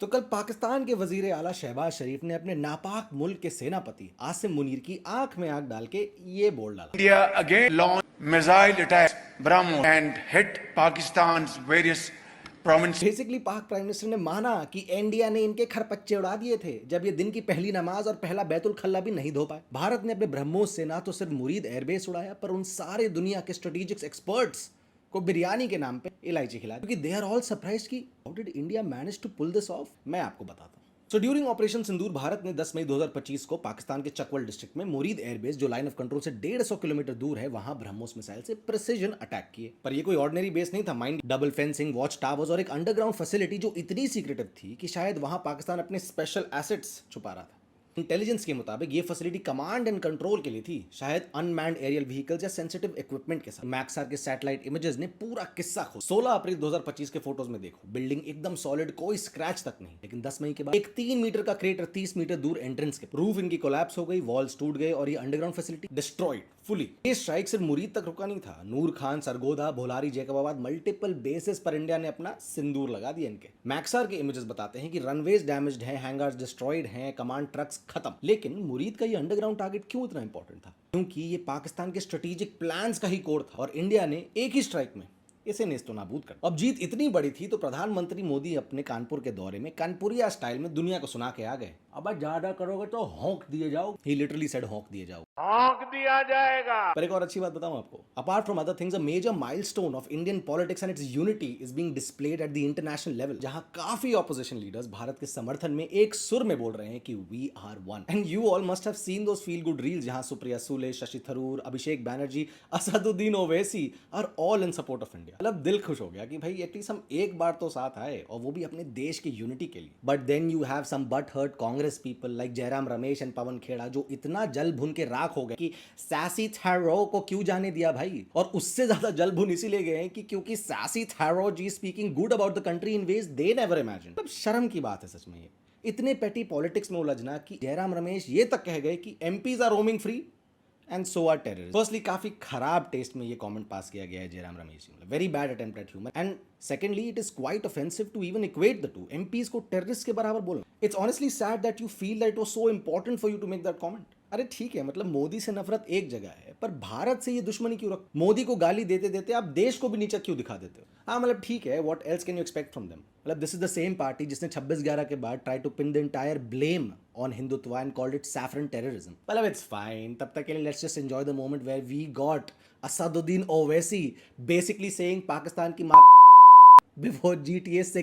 तो कल पाकिस्तान के वजीर आला शहबाज शरीफ ने अपने नापाक मुल्क के सेनापति आसिम मुनीर की आंख में आंख डाल के ये बोल डाला। India again launched missile attacks BrahMos and hit Pakistan's various provinces. Basically पाक प्राइम मिनिस्टर ने माना कि इंडिया ने इनके खरपच्चे उड़ा दिए थे जब ये दिन की पहली नमाज और पहला बैतुल खल्ला भी नहीं धो पाए। भारत ने अपने ब्रह्मोस से ना तो सिर्फ मुरीद एयरबेस उड़ाया पर उन सारे दुनिया के स्ट्रेटेजिक एक्सपर्ट्स को बिरयानी के नाम पे इलायची खिला, क्योंकि दे आर ऑल सरप्राइज कि how did India manage to pull this off. मैं आपको बताता हूँ। So during operation Sindoor Bharat ने 10 मई 2025 को पाकिस्तान के चकवल डिस्ट्रिक्ट में मुरीद एयरबेस जो लाइन ऑफ कंट्रोल से 150 किलोमीटर दूर है वहां ब्रह्मोस मिसाइल से प्रिसीजन अटैक किए। पर ये कोई ऑर्डिनरी बेस नहीं था, mind, double fencing, watch towers और एक अंडरग्राउंड फैसिलिटी जो इतनी सीक्रेटिव थी कि शायद वहां पाकिस्तान अपने स्पेशल एसेट्स छुपा रहा था। इंटेलिजेंस के मुताबिक ये फैसिलिटी कमांड एंड कंट्रोल के लिए थी, शायद अनमैन्ड एरियल व्हीकल्स या सेंसिटिव इक्विपमेंट के साथ। मैक्सआर के सैटेलाइट इमेजेस ने पूरा किस्सा खोला। 16 अप्रैल 2025 के फोटोज में देखो, बिल्डिंग एकदम सॉलिड, कोई स्क्रैच तक नहीं। लेकिन 10 मई के बाद एक 3 मीटर का क्रेटर 30 मीटर दूर एंट्रेंस के रूफ इनकी कोलैप्स हो गई, वॉल्स टूट गए और ये अंडरग्राउंड फैसिलिटी डिस्ट्रॉयड फुली। ये स्ट्राइक सिर्फ मुरीद तक रुका नहीं था, नूर खान, सरगोधा, भोलारी, जैकबाबाद, मल्टीपल बेसिस पर इंडिया ने अपना सिंदूर लगा दिया इनके। मैक्सआर के इमेजेस बताते हैं कि रनवेज डैमेज्ड हैं, हैंगर्स डिस्ट्रॉयड हैं, कमांड ट्रक्स खत्म। लेकिन मुरीद का ये अंडरग्राउंड टारगेट क्यों इतना इंपॉर्टेंट था? क्योंकि ये पाकिस्तान के स्ट्रेटेजिक प्लान्स का ही कोर था और इंडिया ने एक ही स्ट्राइक में इसे नेस्तो नाबूद कर। अब जीत इतनी बड़ी थी तो प्रधानमंत्री मोदी अपने कानपुर के दौरे में कानपुरिया स्टाइल में दुनिया को सुना के आ गए, अब ज्यादा करोगे तो हौंक दिए जाओ। ही लिटरली सेड हौंक दिए जाओ, हौंक दिया जाएगा। पर एक और अच्छी बात बताऊं आपको, apart from other things, a major milestone of Indian politics and its unity is being displayed at the international level, जहां काफी ऑपोजिशन लीडर्स भारत के समर्थन में एक सुर में बोल रहे हैं कि we are one. And you all must have seen those feel good reels जहां Supriya Sule, Shashi Tharoor, Abhishek Banerjee, Asaduddin Owaisi are all in support of India. मतलब दिल खुश हो गया कि भाई एटलीस्ट हम एक बार तो साथ आए, और वो भी अपने देश की यूनिटी के लिए। But then you have some but hurt Congress people like Jairam Ramesh and Pawan Khera, जो इतना जल भुन के राख हो गए कि सैसी थैरो को क्यों जाने दिया भाई। और उससे ज्यादा जल भुन इसीलिए गए हैं कि क्योंकि Shashi Tharoor ji speaking good about the country in ways they never imagine. मतलब शर्म की बात है सच में, ये इतने पेटी पॉलिटिक्स में उलझना कि जयराम रमेश ये तक कह गए कि MPs are roaming free and so are terrorist. Firstly काफी खराब टेस्ट में ये कमेंट पास किया गया है Jairam Ramesh ji, very bad attempt at humour. And secondly it is quite offensive to even equate the two, MPs को टेररिस्ट के बराबर बोलना। It's honestly sad that you feel that it was so important for you to make that comment. अरे ठीक है, मतलब मोदी से नफरत एक जगह है, पर भारत से ये दुश्मनी क्यों रख? मोदी को गाली देते देते आप देश को भी नीचा क्यों दिखा देते हो? हाँ मतलब ठीक है, what else can you expect from them? मतलब this is the same party जिसने 26/11 के बाद try to pin the entire blame on Hindutva and called it saffron terrorism. मतलब इट्स फाइन, तब तक के लिए let's just enjoy the moment where we got Asaduddin Owaisi basically saying Pakistan की मां बिफोर GTA 6।